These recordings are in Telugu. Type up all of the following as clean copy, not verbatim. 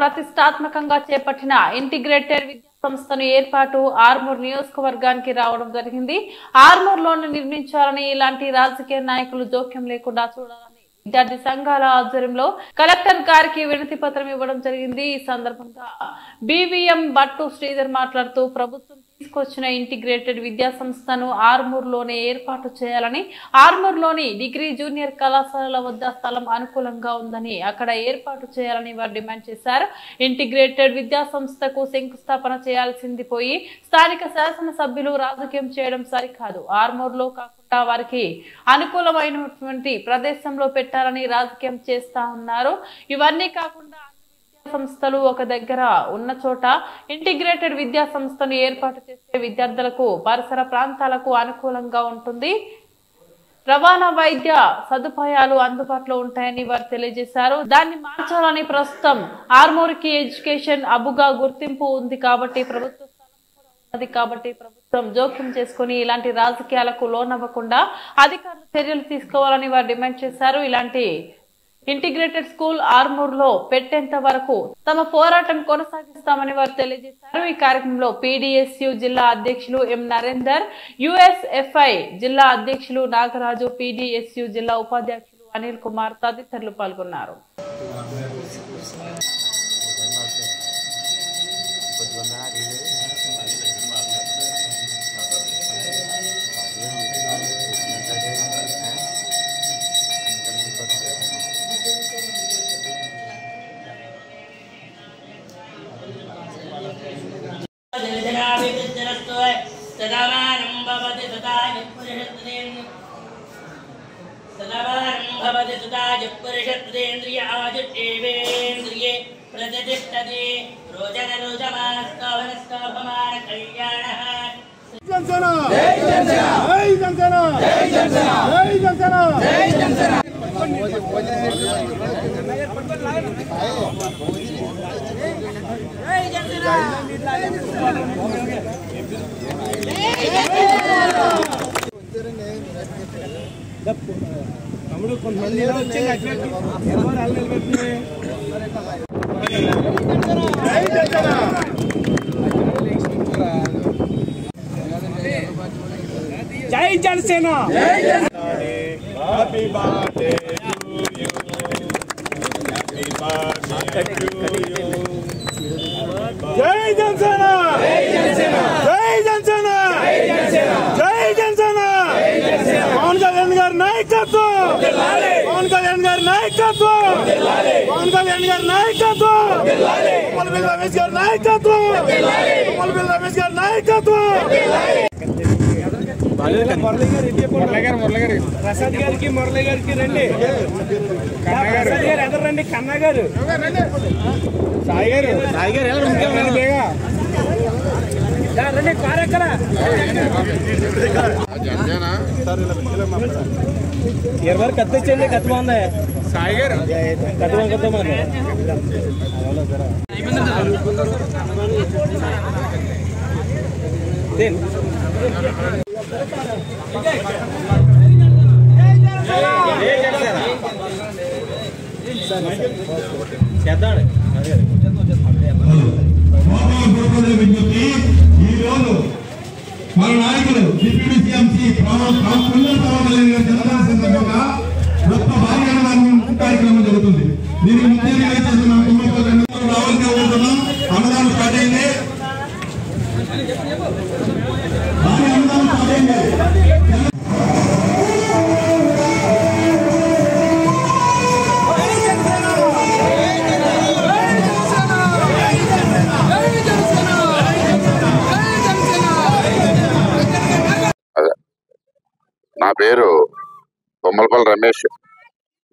ప్రతిష్టాత్మకంగా చేపట్టిన ఇంటిగ్రేటెడ్ విద్యా సంస్థను ఏర్పాటు ఆర్మూర్ నియోజకవర్గానికి రావడం జరిగింది. ఆర్మూర్లోనే నిర్మించాలని, ఇలాంటి రాజకీయ నాయకులు జోక్యం లేకుండా చూడాలని విద్యార్థి సంఘాల ఆధ్వర్యంలో కలెక్టర్ గారికి వినతి పత్రం ఇవ్వడం జరిగింది. ఈ సందర్భంగా బీవీఎం భట్టు శ్రీధర్ మాట్లాడుతూ ప్రభుత్వం తీసుకొచ్చిన ఇంటిగ్రేటెడ్ విద్యా సంస్థను ఆర్మూర్లోనే ఏర్పాటు చేయాలని, ఆర్మూర్లోని డిగ్రీ జూనియర్ కళాశాలల వద్ద స్థలం అనుకూలంగా ఉందని అక్కడ ఏర్పాటు చేయాలని వారు డిమాండ్ చేశారు. ఇంటిగ్రేటెడ్ విద్యా సంస్థకు శంకుస్థాపన చేయాల్సింది పోయి స్థానిక శాసనసభ్యులు రాజకీయం చేయడం సరికాదు. ఆర్మూర్లో కాకుండా వారికి అనుకూలమైనటువంటి ప్రదేశంలో పెట్టాలని రాజకీయం చేస్తా ఉన్నారు. ఇవన్నీ కాకుండా సంస్థలు ఒక దగ్గర ఉన్న చోట ఇంటిగ్రేటెడ్ విద్యా సంస్థను ఏర్పాటు చేసే విద్యార్థులకు పరిసర ప్రాంతాలకు అనుకూలంగా ఉంటుంది. రవాణా వైద్య సదుపాయాలు అందుబాటులో ఉంటాయని వారు తెలియజేశారు. దాన్ని మార్చాలని ప్రస్తుతం ఆర్మూర్కి ఎడ్యుకేషన్ హబ్గా గుర్తింపు ఉంది కాబట్టి ప్రభుత్వం జోక్యం చేసుకుని ఇలాంటి రాజకీయాలకు లోనవ్వకుండా అధికారులు చర్యలు తీసుకోవాలని వారు డిమాండ్ చేశారు. ఇలాంటి ఇంటిగ్రేటెడ్ స్కూల్ ఆర్మూర్ లో పెట్టేంత వరకు తమ పోరాటం కొనసాగిస్తామని వారు తెలియజేశారు. ఈ కార్యక్రమంలో పీడీఎస్యు జిల్లా అధ్యక్షులు ఎం నరేందర్, యుఎస్ఎఫ్ఐ జిల్లా అధ్యక్షులు నాగరాజు, పీడీఎస్యు జిల్లా ఉపాధ్యక్షులు అనిల్ కుమార్ తదితరులు పాల్గొన్నారు. తమ్ముడు కొంతమంది ఇలా వచ్చి జై Janasena. Happy birthday to you, happy birthday to you. జై జనసేన, జై జనసేన, జై జనసేన, జై జనసేన, జై జనసేన. పవన్ కళ్యాణ్ గారి నాయకత్వం, పవన్ కళ్యాణ్ గారి నాయకత్వం, పవన్ కళ్యాణ్ గారి నాయకత్వం, కొమరవెల్లి రమేష్ గారి నాయకత్వం, కొమరవెల్లి రమేష్ గారి నాయకత్వం. ప్రసాద్ గారికి, మురళి గారికి రండి. ప్రసాద్ గారు ఎదురు రండి. కన్నా గారు, సాయి గారు, సాయి గారు రండి. కార్యక్రమ ఎవరు కత్తిచ్చండి. కత్తి బాగుంది. సాయి గారు కత్తి బాగుంది. కొత్త మనకి చేద్దాం. ఈరోజు మన నాయకులు డిప్యూటీ సీఎంసీ జనదాన సందర్భంగా గొప్ప భారీ అన్నదానం కార్యక్రమం జరుగుతుంది. దీనికి ముఖ్యంగా రావాల్సి ఉంటున్నాం. అన్నదానం స్టార్ట్ అయింది. భారీ అన్నదానం స్టార్ట్ అయింది. నా పేరు కొమ్మలపల్లి రమేష్,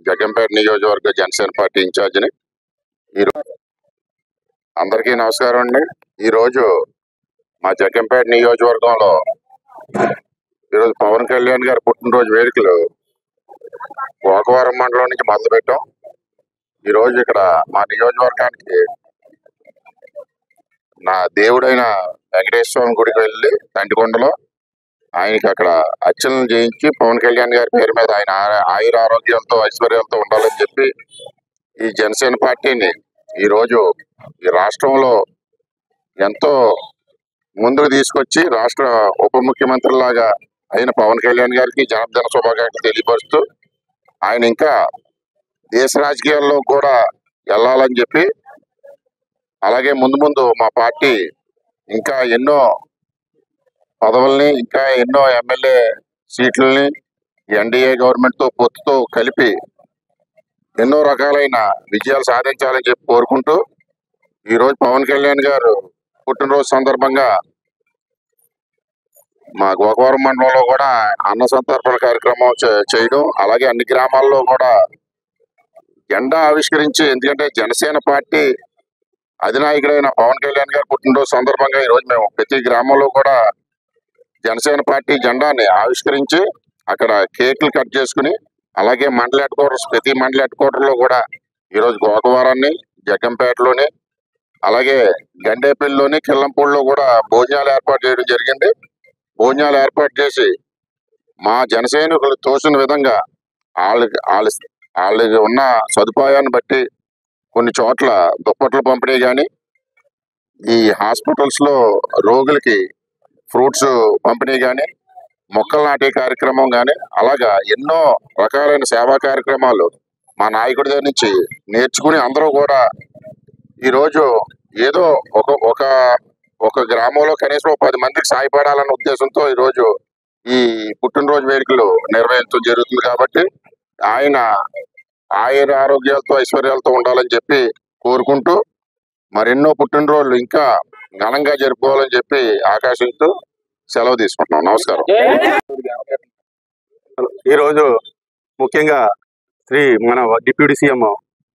జగ్గంపేట నియోజకవర్గ జనసేన పార్టీ ఇన్ఛార్జిని. ఈరోజు అందరికీ నమస్కారం అండి. ఈరోజు మా జగ్గంపేట నియోజకవర్గంలో ఈరోజు పవన్ కళ్యాణ్ గారి పుట్టినరోజు వేడుకలు గోకవరం మండలం నుంచి మొదలు పెట్టాం. ఈరోజు ఇక్కడ మా నియోజకవర్గానికి నా దేవుడైన వెంకటేశ్వర స్వామి గుడికి వెళ్ళి తంటికొండలో ఆయనకి అక్కడ అర్చనలు చేయించి పవన్ కళ్యాణ్ గారి పేరు మీద ఆయన ఆయుర ఆరోగ్యంతో ఐశ్వర్యంతో ఉండాలని చెప్పి ఈ జనసేన పార్టీని ఈరోజు ఈ రాష్ట్రంలో ఎంతో ముందుకు తీసుకొచ్చి రాష్ట్ర ఉప ముఖ్యమంత్రి లాగా అయిన పవన్ కళ్యాణ్ గారికి జన్మదిన శుభాకాంక్షలు తెలియపరుస్తూ ఆయన ఇంకా దేశ రాజకీయాల్లో కూడా వెళ్ళాలని చెప్పి, అలాగే ముందు ముందు మా పార్టీ ఇంకా ఎన్నో పదవుల్ని, ఇంకా ఎన్నో ఎమ్మెల్యే సీట్లని ఎన్డీఏ గవర్నమెంట్తో పొత్తుతో కలిపి ఎన్నో రకాలైన విజయాలు సాధించాలని చెప్పి కోరుకుంటూ, ఈరోజు పవన్ కళ్యాణ్ గారు పుట్టినరోజు సందర్భంగా మా గోకవరం మండలంలో కూడా అన్న సంతర్పణ కార్యక్రమం చేయడం, అలాగే అన్ని గ్రామాల్లో కూడా జెండా ఆవిష్కరించి, ఎందుకంటే జనసేన పార్టీ అధినాయకుడైన పవన్ కళ్యాణ్ గారు పుట్టినరోజు సందర్భంగా ఈరోజు మేము ప్రతి గ్రామంలో కూడా జనసేన పార్టీ జెండాని ఆవిష్కరించి అక్కడ కేకులు కట్ చేసుకుని, అలాగే మండల హెడ్ క్వార్టర్స్ ప్రతి మండల హెడ్ క్వార్టర్లో కూడా ఈరోజు గోకవరాన్ని, జగ్గంపేటలోని, అలాగే గండేపల్లిలోని, కిల్లంపూడిలో కూడా భోజనాలు ఏర్పాటు చేయడం జరిగింది. భోజనాలు ఏర్పాటు చేసి మా జన సైనికులు తోచిన విధంగా వాళ్ళకి ఉన్న సదుపాయాన్ని బట్టి కొన్ని చోట్ల దుప్పట్ల పంపిణీ కానీ, ఈ హాస్పిటల్స్లో రోగులకి ఫ్రూట్స్ పంపిణీ కానీ, మొక్కలు నాటే కార్యక్రమం కానీ, అలాగా ఎన్నో రకాలైన సేవా కార్యక్రమాలు మా నాయకుడి దగ్గర నుంచి నేర్చుకుని అందరూ కూడా ఈరోజు ఏదో ఒక గ్రామంలో కనీసం 10 మందికి సాయపడాలన్న ఉద్దేశంతో ఈరోజు ఈ పుట్టినరోజు వేడుకలు నిర్వహించడం జరుగుతుంది. కాబట్టి ఆయన ఆయుర ఆరోగ్యాలతో ఐశ్వర్యాలతో ఉండాలని చెప్పి కోరుకుంటూ, మరెన్నో పుట్టినరోజులు ఇంకా ఘనంగా జరుపుకోవాలని చెప్పి ఆకాశిస్తూ సెలవు తీసుకుంటున్నాం. నమస్కారం. ఈరోజు ముఖ్యంగా మన డిప్యూటీ సీఎం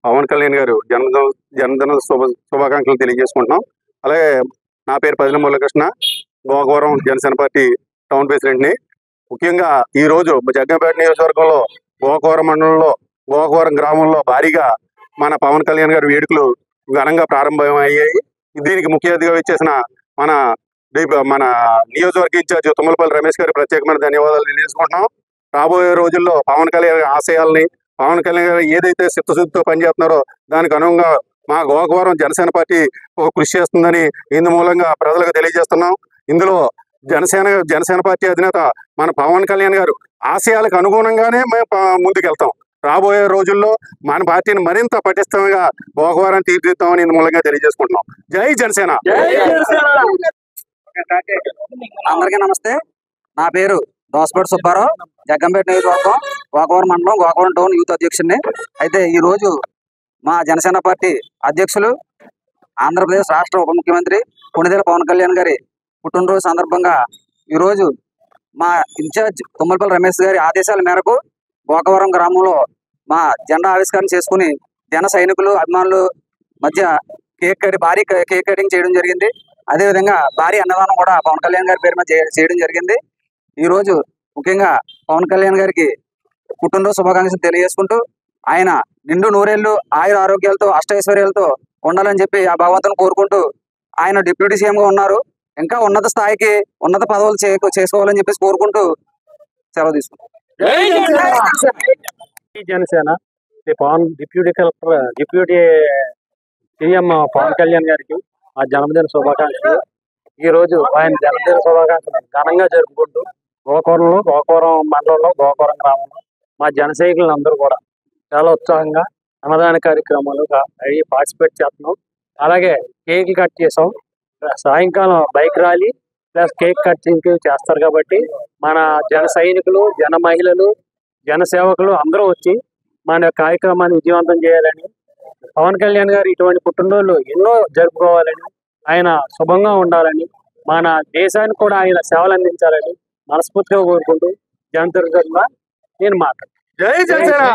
పవన్ కళ్యాణ్ గారు జన్మదిన శుభాకాంక్షలు తెలియజేసుకుంటున్నాం. అలాగే నా పేరు పదిల మురళీకృష్ణ, గోకవరం జనసేన పార్టీ టౌన్ ప్రెసిడెంట్ని. ముఖ్యంగా ఈరోజు జగ్గంపేట నియోజకవర్గంలో గోకవరం మండలంలో గోకవరం గ్రామంలో భారీగా మన పవన్ కళ్యాణ్ గారి వేడుకలు ఘనంగా ప్రారంభమయ్యాయి. దీనికి ముఖ్య అతిథిగా వచ్చేసిన మన నియోజకవర్గ ఇన్ఛార్జి తుమ్మలపల్లి రమేష్ గారి ప్రత్యేకమైన ధన్యవాదాలు తెలియజేసుకుంటున్నాం. రాబోయే రోజుల్లో పవన్ కళ్యాణ్ ఆశయాల్ని, పవన్ కళ్యాణ్ గారు ఏదైతే చిత్తశుద్ధితో పనిచేస్తున్నారో దానికి అనుగుణంగా మా గోకవరం జనసేన పార్టీ ఒక కృషి చేస్తుందని ఇందు మూలంగా ప్రజలకు తెలియజేస్తున్నాం. ఇందులో జనసేన పార్టీ అధినేత మన పవన్ కళ్యాణ్ గారు ఆశయాలకు అనుగుణంగానే మేము ముందుకెళ్తాం. రాబోయే రోజుల్లో మన పార్టీని మరింత పటిష్టంగా గోకవరాన్ని తీర్చిదిద్దామని ఇందు మూలంగా తెలియజేసుకుంటున్నాం. జై జనసేన. అందరికీ నమస్తే. నా పేరు దోసపేట సుబ్బారావు, జగ్గంపేట నియోజకవర్గం, గోకవరం మండలం, గోకవరం టౌన్ యూత్ అధ్యక్షుడిని. అయితే ఈరోజు మా జనసేన పార్టీ అధ్యక్షులు, ఆంధ్రప్రదేశ్ రాష్ట్ర ఉప ముఖ్యమంత్రి కొణిదెల పవన్ కళ్యాణ్ గారి పుట్టినరోజు సందర్భంగా ఈరోజు మా ఇన్ఛార్జ్ తుమ్మలపల్లి రమేష్ గారి ఆదేశాల మేరకు గోకవరం గ్రామంలో మా జెండా ఆవిష్కరణ చేసుకుని జన సైనికులు, అభిమానులు మధ్య భారీ కేక్ కటింగ్ చేయడం జరిగింది. అదేవిధంగా భారీ అన్నదానం కూడా పవన్ కళ్యాణ్ గారి పేరు మీద చేయడం జరిగింది. ఈరోజు ముఖ్యంగా పవన్ కళ్యాణ్ గారికి పుట్టినరోజు శుభాకాంక్షలు తెలియజేసుకుంటూ, ఆయన నిండు నూరేళ్లు ఆయుర ఆరోగ్యాలతో అష్టైశ్వర్యాలతో ఉండాలని చెప్పి ఆ భగవంతుని కోరుకుంటూ, ఆయన డిప్యూటీ సీఎంగా ఉన్నారు, ఇంకా ఉన్నత స్థాయికి ఉన్నత పదవులు చేసుకోవాలని చెప్పేసి కోరుకుంటూ సెలవు తీసుకుంటాం. జనసేన డిప్యూటీ సీఎం పవన్ కళ్యాణ్ గారికి ఆ జన్మదిన శుభాకాంక్షలు. ఈ రోజు ఆయన జన్మదిన శుభాకాంక్షలు ఘనంగా జరుపుకుంటూ గోకవరం మండలంలో, గోకవరం గ్రామంలో మా జన సైనికులందరూ కూడా చాలా ఉత్సాహంగా అన్నదాన కార్యక్రమాలు అవి పార్టిసిపేట్ చేస్తున్నాం. అలాగే కేక్ కట్ చేసాం. సాయంకాలం bike rally plus cake cutting చేస్తారు. కాబట్టి మన జన సైనికులు, జన మహిళలు, జన సేవకులు అందరూ వచ్చి మన కార్యక్రమాన్ని విజయవంతం చేయాలని, పవన్ కళ్యాణ్ గారు ఇటువంటి పుట్టినరోజులు ఎన్నో జరుపుకోవాలని, ఆయన శుభంగా ఉండాలని, మన దేశానికి కూడా ఆయన సేవలు అందించాలని మనస్ఫూర్తిగా కోరుకుంటూ జనతరుగా నేను మాట్లాడుతున్నాను. జై జనసేన.